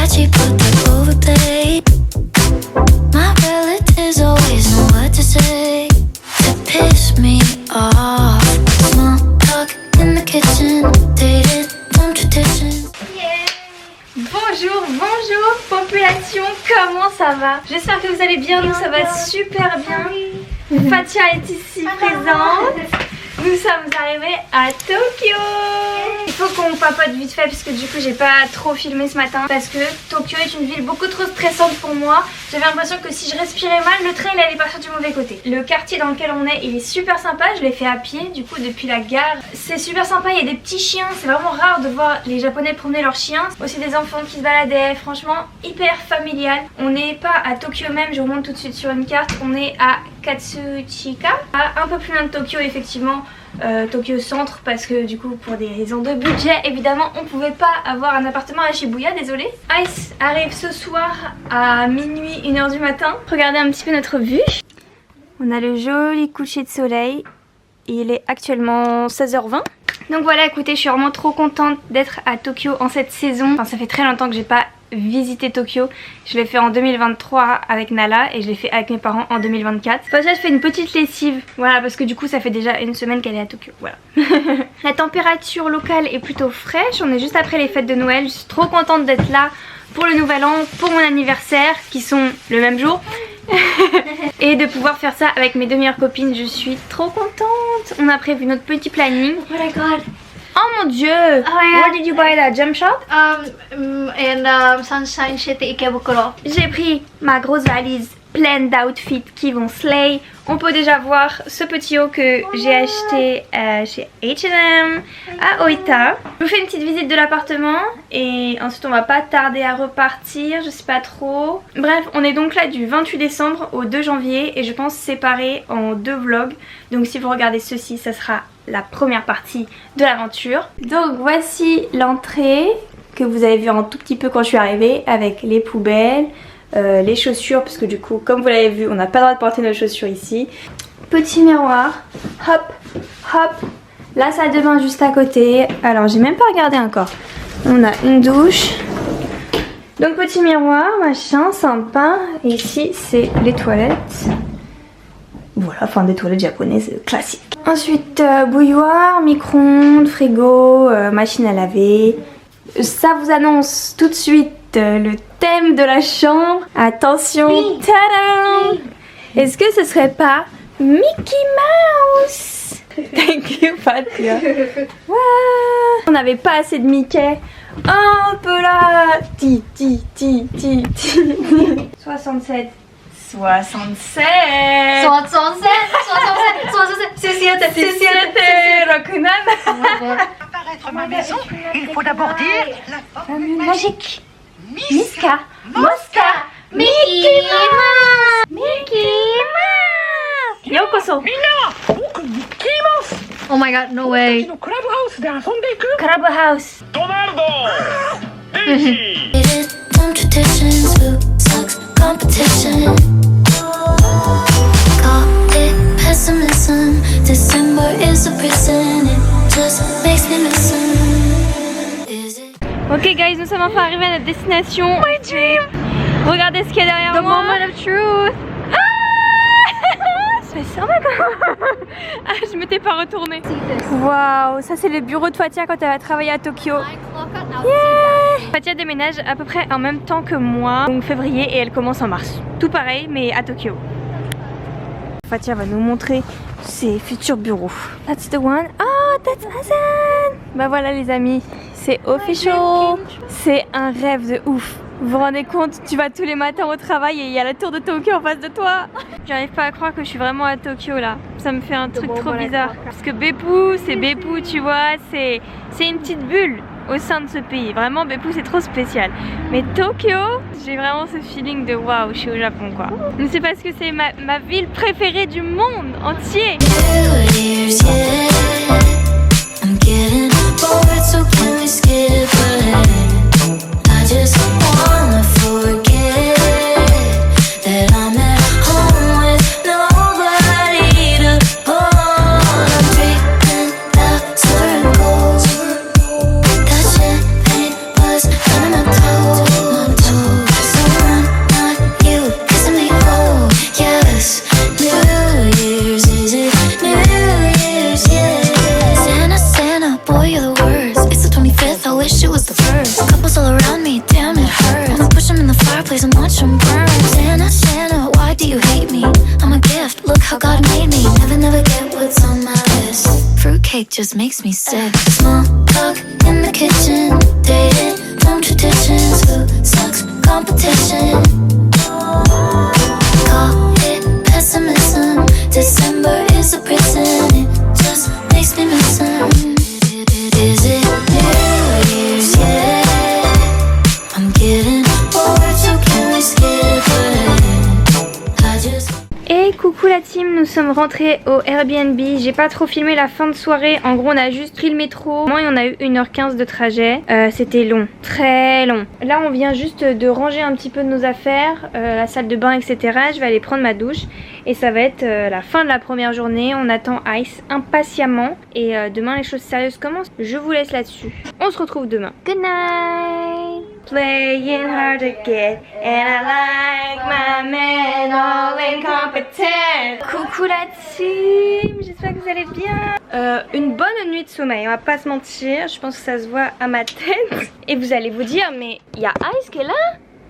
Versace, but they overpaid. My relatives always know what to say to piss me off. Small talk in the kitchen, dated from tradition. Bonjour, bonjour population, comment ça va? J'espère que vous allez bien, nous ça va super bien. Fatia est ici présente. Nous sommes arrivés à Tokyo. Il faut qu'on papote vite fait parce que du coup j'ai pas trop filmé ce matin parce que Tokyo est une ville beaucoup trop stressante pour moi. J'avais l'impression que si je respirais mal, le train il allait partir du mauvais côté. Le quartier dans lequel on est, il est super sympa, je l'ai fait à pied du coup depuis la gare. C'est super sympa, il y a des petits chiens, c'est vraiment rare de voir les Japonais promener leurs chiens. Aussi des enfants qui se baladaient, franchement hyper familial. On n'est pas à Tokyo même, je remonte tout de suite sur une carte, on est à Katsuchika, un peu plus loin de Tokyo effectivement. Tokyo centre parce que du coup pour des raisons de budget évidemment on pouvait pas avoir un appartement à Shibuya, désolé. Ice arrive ce soir à minuit, 1h du matin. Regardez un petit peu notre vue. On a le joli coucher de soleil. Il est actuellement 16h20. Donc voilà, écoutez, je suis vraiment trop contente d'être à Tokyo en cette saison. Enfin, ça fait très longtemps que j'ai pas visité Tokyo. Je l'ai fait en 2023 avec Nala et je l'ai fait avec mes parents en 2024. Enfin, je fais une petite lessive, voilà, parce que du coup ça fait déjà une semaine qu'elle est à Tokyo, voilà. La température locale est plutôt fraîche, on est juste après les fêtes de Noël. Je suis trop contente d'être là pour le nouvel an, pour mon anniversaire qui sont le même jour. Et de pouvoir faire ça avec mes deux meilleures copines, je suis trop contente. On a prévu notre petit planning. Oh my god. Oh mon dieu! Oh, yeah. Where did you buy that? Jump shop? In Sunshine City Ikebukuro. J'ai pris ma grosse valise pleine d'outfits qui vont slay. On peut déjà voir ce petit haut que j'ai acheté chez H&M à Oita. Je vous fais une petite visite de l'appartement et ensuite on va pas tarder à repartir, je sais pas trop. Bref, on est donc là du 28 décembre au 2 janvier et je pense séparé en 2 vlogs. Donc si vous regardez ceci, ça sera la première partie de l'aventure. Donc voici l'entrée que vous avez vu un tout petit peu quand je suis arrivée avec les poubelles. Les chaussures parce que du coup comme vous l'avez vu on n'a pas le droit de porter nos chaussures ici. Petit miroir, hop hop, la salle de bain juste à côté. Alors j'ai même pas regardé encore. On a une douche, donc petit miroir machin sympa. Et ici c'est les toilettes, voilà, enfin des toilettes japonaises classiques. Ensuite bouilloire, micro-ondes, frigo, machine à laver. Ça vous annonce tout de suite le thème de la chambre. Attention, tadam! Est-ce que ce serait pas Mickey Mouse? Thank you, Fatia. Wow. On n'avait pas assez de Mickey. Un peu là. 67. 67. Apparaître ma maison, il faut d'abord dire la formule magique. Miska, Mosca, Mickey Mouse. Mickey Mouse. Yokoso. Mickey Mouse. Oh my god, no way. Clubhouseで遊んでいく Crab House. ドナルドデイジー Dated from traditions, who sucks competition. Call it pessimism. December is a prison. It just makes me listen. Is it? Ok guys, nous sommes enfin arrivés à notre destination. My dream. Regardez ce qu'il y a derrière The moi. moment of truth. Je fais ça maintenant. Ah, je m'étais pas retournée. Waouh, ça c'est le bureau de Fatia quand elle va travailler à Tokyo. Yeah. Fatia déménage à peu près en même temps que moi, donc février, et elle commence en mars. Tout pareil mais à Tokyo. Fatia va nous montrer ses futurs bureaux. That's the one. Oh, that's Hasan. Bah voilà les amis, c'est official. C'est un rêve de ouf. Vous vous rendez compte, tu vas tous les matins au travail et il y a la tour de Tokyo en face de toi. J'arrive pas à croire que je suis vraiment à Tokyo là. Ça me fait un truc trop bizarre. Parce que Beppu, c'est Beppu, tu vois, c'est une petite bulle au sein de ce pays. Vraiment, Beppu c'est trop spécial. Mais Tokyo, j'ai vraiment ce feeling de waouh, je suis au Japon quoi. Mais c'est parce que c'est ma ville préférée du monde entier. I'm getting bored, so can we skip ahead? I just wanna forget that I'm at home with nobody to hold. I'm dreaming out circles. That champagne was running my toes. fireplace and watch them burn. Santa, Santa, why do you hate me? I'm a gift, look how God made me. Never get what's on my list. Fruitcake just makes me sick. Small talk in the kitchen, dating from traditions. Food sucks, competition. Call it pessimism. December is a prison. It just makes me miss him. Is it New Year's yet? I'm getting bored, so can we skip it? I just... Et coucou la team, nous sommes rentrés au Airbnb. J'ai pas trop filmé la fin de soirée. En gros on a juste pris le métro. Et on a eu 1h15 de trajet. C'était long, très long. Là on vient juste de ranger un petit peu de nos affaires, la salle de bain etc. Je vais aller prendre ma douche. Et ça va être la fin de la première journée. On attend Ice impatiemment. Et demain les choses sérieuses commencent. Je vous laisse là-dessus. On se retrouve demain. Good night. Playing hard to get. And I like my man all incompetent. Coucou la team. J'espère que vous allez bien. Une bonne nuit de sommeil. On va pas se mentir. Je pense que ça se voit à ma tête. Et vous allez vous dire mais il y a Ice qui est là?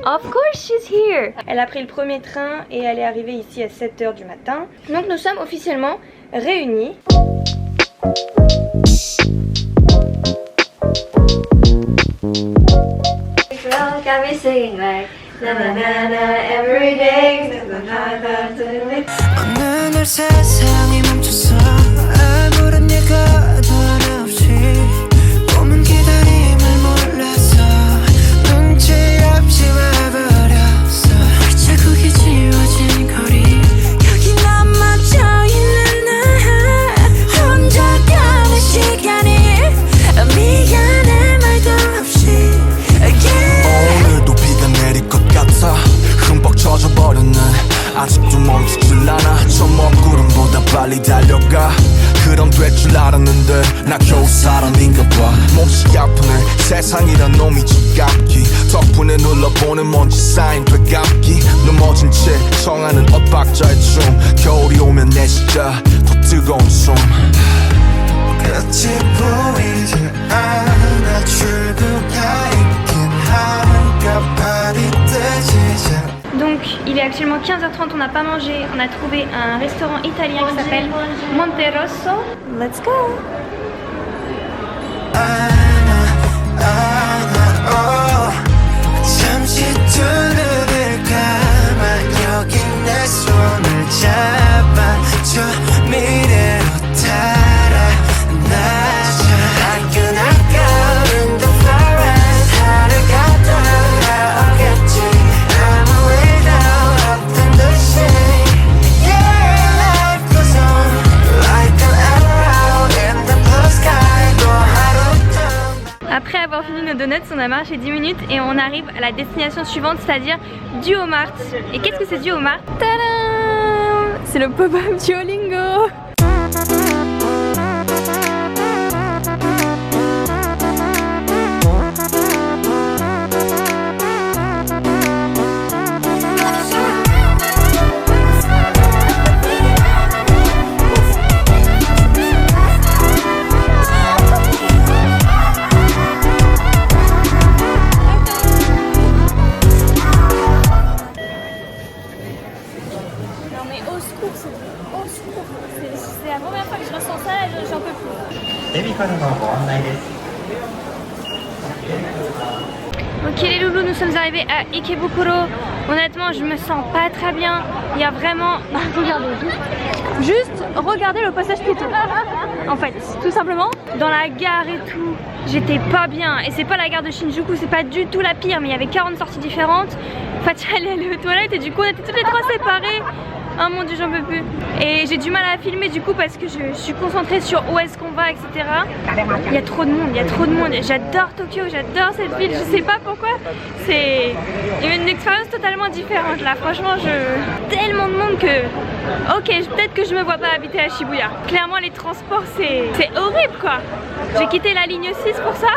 Of course she's here. Elle a pris le premier train et elle est arrivée ici à 7h du matin. Donc nous sommes officiellement réunis. 오늘 세상이 멈췄어 아무런 예고도 없이 꿈은 기다림을 몰라서 눈치 없이 와버렸어 자국이 지워진 거리 여기 넘어져 있는 나 혼자 가는 시간이 미안해 말도 없이 오늘도 비가 내릴 것 같아 흠뻑 젖어버렸네 아직도 멈추질 않아 저 먼 구름보다 빨리 달려가 그럼 될 줄 알았는데 나 겨우 사람인가 봐 몹시 아프네 세상이란 놈이 지갑기 덕분에 눌러보는 먼지 쌓인 되감기 넘어진 채 청하는 엇박자의 춤 겨울이 오면 내 진짜 더 뜨거운 숨 끝이 보이지 않아 출구가 있긴 한가 발이 뜨지 Donc il est actuellement 15h30, on n'a pas mangé. On a trouvé un restaurant italien qui s'appelle Monte Rosso. Let's go. 잠시 두 눈을 감아 여기 내 손을 잡아줘 미래로 달아나자 I cannot go in the forest 하루가 돌아오겠지 아무 일도 없던 듯이 Yeah, life goes on like an arrow in the blue sky 또 하루 더 Après avoir fini nos donuts, on a marché 10 minutes et on arrive à la destination suivante, c'est-à-dire Duomart. Et qu'est-ce que c'est Duomart? Tadam! C'est le pop-up Duolingo. C'est la première fois que je ressens ça, j'en peux plus. Ok les loulous, nous sommes arrivés à Ikebukuro. Honnêtement, je me sens pas très bien. Il y a vraiment... Juste regardez le passage piéton. En fait, tout simplement, dans la gare et tout, j'étais pas bien. Et c'est pas la gare de Shinjuku, c'est pas du tout la pire, mais il y avait 40 sorties différentes. Fatia allait aller aux toilettes et du coup on était toutes les trois séparées. Oh mon dieu, j'en peux plus. Et j'ai du mal à filmer du coup parce que je suis concentrée sur où est-ce qu'on va, etc. Il y a trop de monde, il y a trop de monde. J'adore Tokyo, j'adore cette ville, je sais pas pourquoi. C'est une expérience totalement différente là. Franchement, tellement de monde que... Ok, peut-être que je me vois pas habiter à Shibuya. Clairement, les transports, c'est horrible quoi. J'ai quitté la ligne 6 pour ça.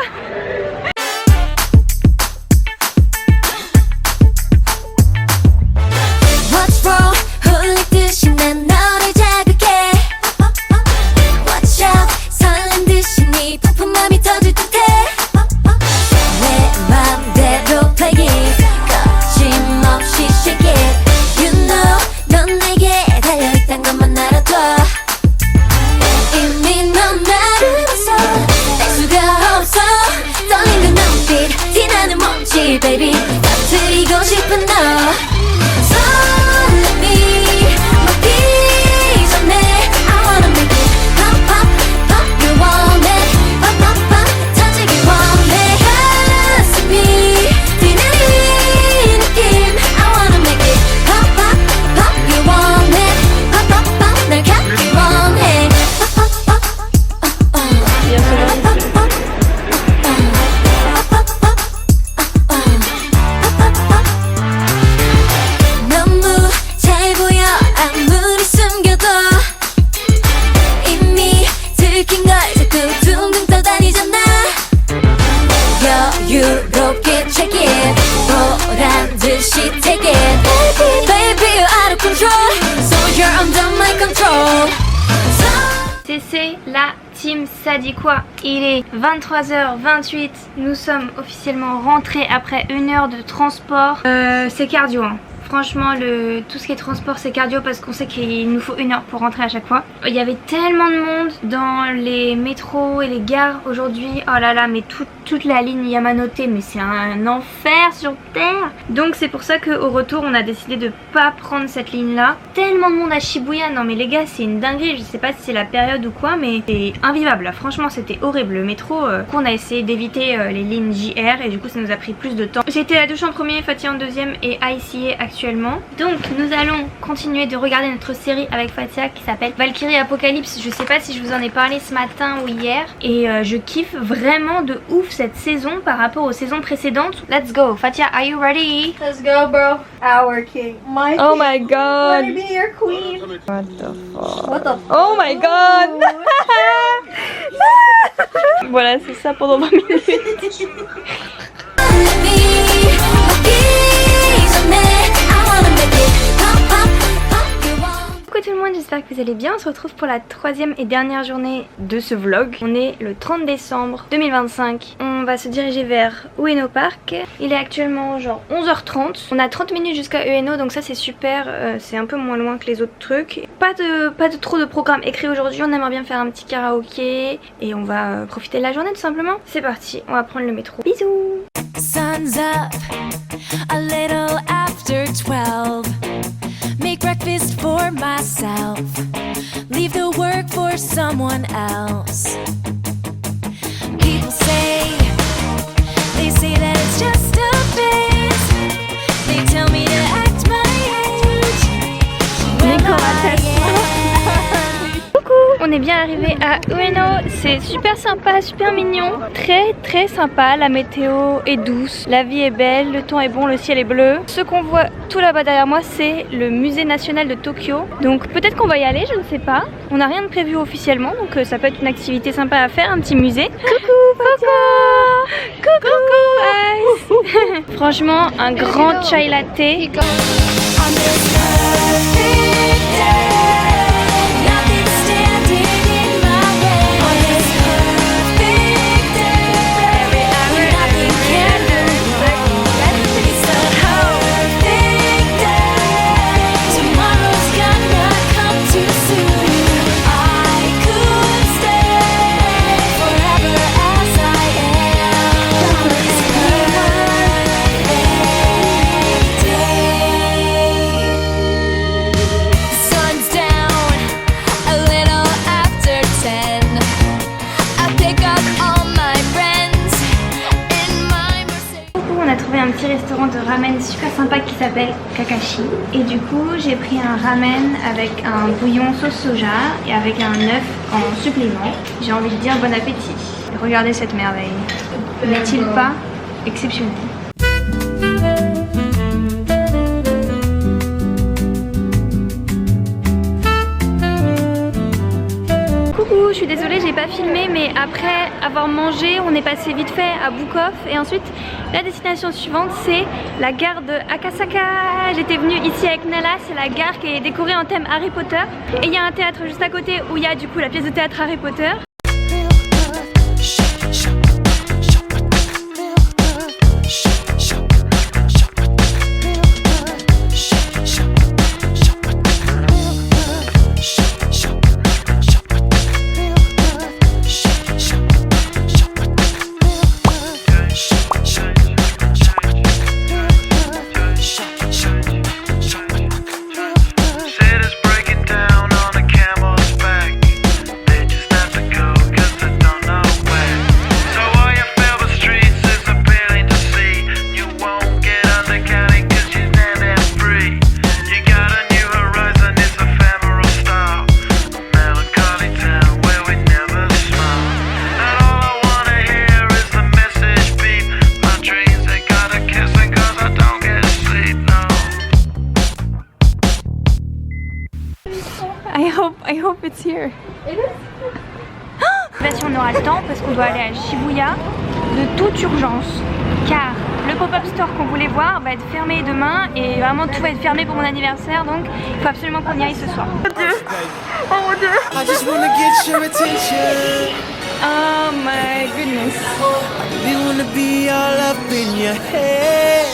What's wrong? 흘리듯이 난 너를 자극해. Watch out, 설렌 듯이 네 폭풍 맘이 터질 듯해. 내 맘대로 play it. 거짓말 baby 터뜨리고 싶은 너 설렘이 먹기 전에 I wanna make it pop pop pop you want it pop pop pop 터지길 원해 가슴이 뛰는 이 느낌 I wanna make it pop pop pop you want it pop pop pop 날 갖기 원해 pop pop pop 너무 잘 보여 아무리 숨겨도 이미 들킨 걸 자꾸 둥둥 떠다니잖아 여유롭게 check it 보란 듯이 take it Baby you're out of control So you're under my control C'est la team, ça dit quoi? Il est 23h28, nous sommes officiellement rentrés après 1 heure de transport. C'est cardio hein. Franchement tout ce qui est transport c'est cardio parce qu'on sait qu'il nous faut 1 heure pour rentrer à chaque fois. Il y avait tellement de monde dans les métros et les gares aujourd'hui. Oh là là mais toute la ligne Yamanote mais c'est un enfer sur terre. Donc c'est pour ça qu'au retour on a décidé de pas prendre cette ligne là. Tellement de monde à Shibuya, non mais les gars c'est une dinguerie. Je sais pas si c'est la période ou quoi mais c'est invivable là. Franchement c'était horrible le métro. On a essayé d'éviter les lignes JR et du coup ça nous a pris plus de temps. J'ai été à la douche en premier, Fatia en deuxième et ICA actuellement. Donc nous allons continuer de regarder notre série avec Fatia qui s'appelle Valkyrie Apocalypse. Je sais pas si je vous en ai parlé ce matin ou hier et je kiffe vraiment de ouf cette saison par rapport aux saisons précédentes. Let's go. Fatia, are you ready? Let's go, bro. Our king. My Oh king. my god. Let me be your queen. What the fuck? What the Oh my god. Voilà c'est ça pendant 20 minutes. Coucou tout le monde, j'espère que vous allez bien. On se retrouve pour la 3e et dernière journée de ce vlog. On est le 30 décembre 2025. On va se diriger vers Ueno Park. Il est actuellement genre 11h30. On a 30 minutes jusqu'à Ueno donc ça c'est super. C'est un peu moins loin que les autres trucs. Pas de trop de programme écrit aujourd'hui. On aimerait bien faire un petit karaoké et on va profiter de la journée tout simplement. C'est parti, on va prendre le métro. Bisous. Sun's up, a little after 12. Make breakfast for myself. Leave the work for someone else. People say that it's just a phase. They tell me to act my age. Well, On est bien arrivé à Ueno, c'est super sympa, super mignon, très sympa, la météo est douce, la vie est belle, le temps est bon, le ciel est bleu. Ce qu'on voit tout là-bas derrière moi c'est le musée national de Tokyo, donc peut-être qu'on va y aller, je ne sais pas. On n'a rien de prévu officiellement donc ça peut être une activité sympa à faire, un petit musée. Coucou guys. Franchement un grand chai latte. on this perfect day, nothing standing in my way. On this perfect day, nothing can hurt. It's the perfect day. Tomorrow's gonna come too soon. I could stay forever as I am. On this perfect day. Sun's down a little after 10. I pick up all my friends in my Mercedes. On a trouvé un petit restaurant de ramen super sympa qui s'appelle Kakashi et du coup j'ai pris un ramen avec un bouillon sauce soja et avec un œuf en supplément. J'ai envie de dire bon appétit. Regardez cette merveille. N'est-il pas exceptionnel? Coucou, je suis désolée, j'ai pas filmé, mais après avoir mangé, on est passé vite fait à Bukov et ensuite la destination suivante c'est la gare de Akasaka. J'étais venue ici avec Nala, c'est la gare qui est décorée en thème Harry Potter et il y a un théâtre juste à côté où il y a du coup la pièce de théâtre Harry Potter. hope it's here. Si on aura le temps parce qu'on doit aller à Shibuya de toute urgence car le pop-up store qu'on voulait voir va être fermé demain et vraiment tout va être fermé pour mon anniversaire, donc il faut absolument qu'on y aille ce soir. Oh mon dieu, oh mon dieu. I just wanna get your attention. Oh my goodness. We wanna be all up in your head.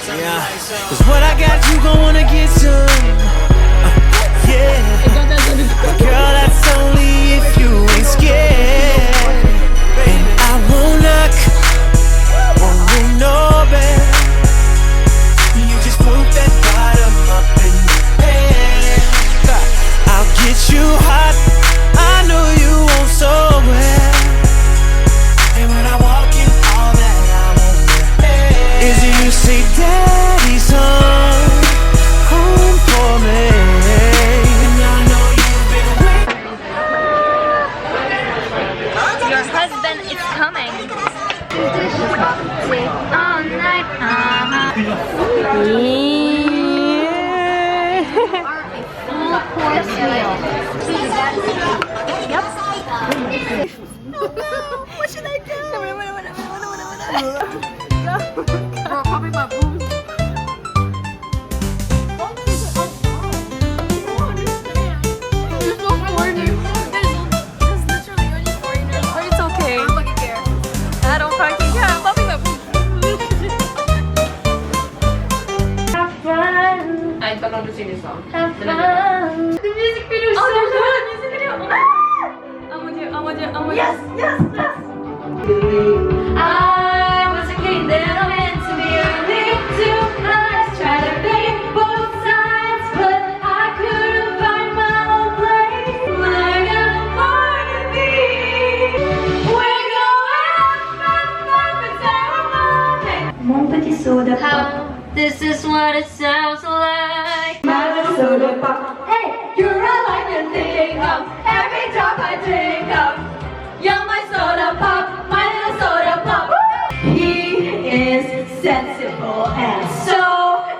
Yeah, 'cause what I got you gon' wanna get some. Yeah, but girl, that's only if you ain't scared. And I won't knock, won't ring no bell. You just put that bottom up in your head. I'll get you hot, I know you want so well. And when I walk in, all that I want is you say, Daddy's home for me. And I know you've been waiting. Your husband is coming. All night. What should I do? Bro, probably my boobs. You're so corny. There's literally only foreigners. But it's okay. I don't fucking care. I don't fucking care. Probably my boobs. Have fun. I don't know to sing this song. Have fun. The music video is so good. Music video. Oh mon dieu, oh mon dieu, oh mon dieu. Yes, yes, yes. I was a king that I meant to be a bit too much. Try to play both sides, but I couldn't find my own place. Like I'm born to be. We're going up, it's our moment. Mon petit soda pop. This is what it sounds like. My soda pop. Hey, you're all I can think of. Every drop I drink of. You're my soda pop, my little soda pop. He is sensible and so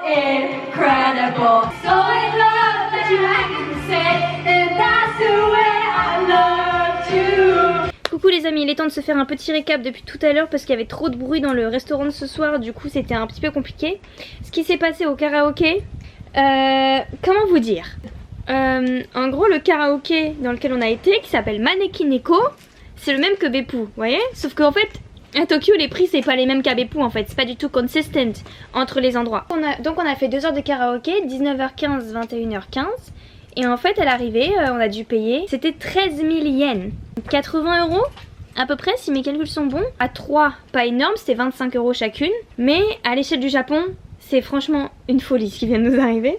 incredible. So in love that you I can say that that's the way I love you. Coucou les amis, il est temps de se faire un petit récap depuis tout à l'heure parce qu'il y avait trop de bruit dans le restaurant de ce soir, du coup c'était un petit peu compliqué. Ce qui s'est passé au karaoké, comment vous dire, en gros le karaoké dans lequel on a été, qui s'appelle Manekineko, c'est le même que Beppu, vous voyez? Sauf qu'en fait, à Tokyo, les prix c'est pas les mêmes qu'à Beppu en fait, c'est pas du tout consistent entre les endroits. Donc on a fait 2 heures de karaoké, 19h15, 21h15. Et en fait, à l'arrivée, on a dû payer, c'était 13 000 yens, 80 € à peu près si mes calculs sont bons. À 3, pas énorme, c'était 25 € chacune. Mais à l'échelle du Japon, c'est franchement une folie ce qui vient de nous arriver.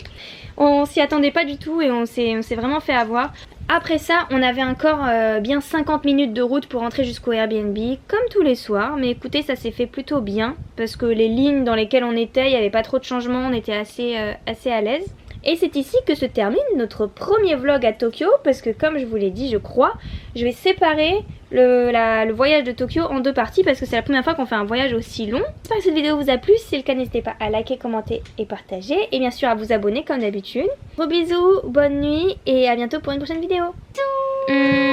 On s'y attendait pas du tout et on s'est vraiment fait avoir. Après ça, on avait encore bien 50 minutes de route pour rentrer jusqu'au Airbnb, comme tous les soirs. Mais écoutez, ça s'est fait plutôt bien, parce que les lignes dans lesquelles on était, il n'y avait pas trop de changements, on était assez à l'aise. Et c'est ici que se termine notre premier vlog à Tokyo, parce que comme je vous l'ai dit, je crois, je vais séparer le voyage de Tokyo en 2 parties, parce que c'est la première fois qu'on fait un voyage aussi long. J'espère que cette vidéo vous a plu, si c'est le cas n'hésitez pas à liker, commenter et partager, et bien sûr à vous abonner comme d'habitude. Gros bisous, bonne nuit, et à bientôt pour une prochaine vidéo. Bisous.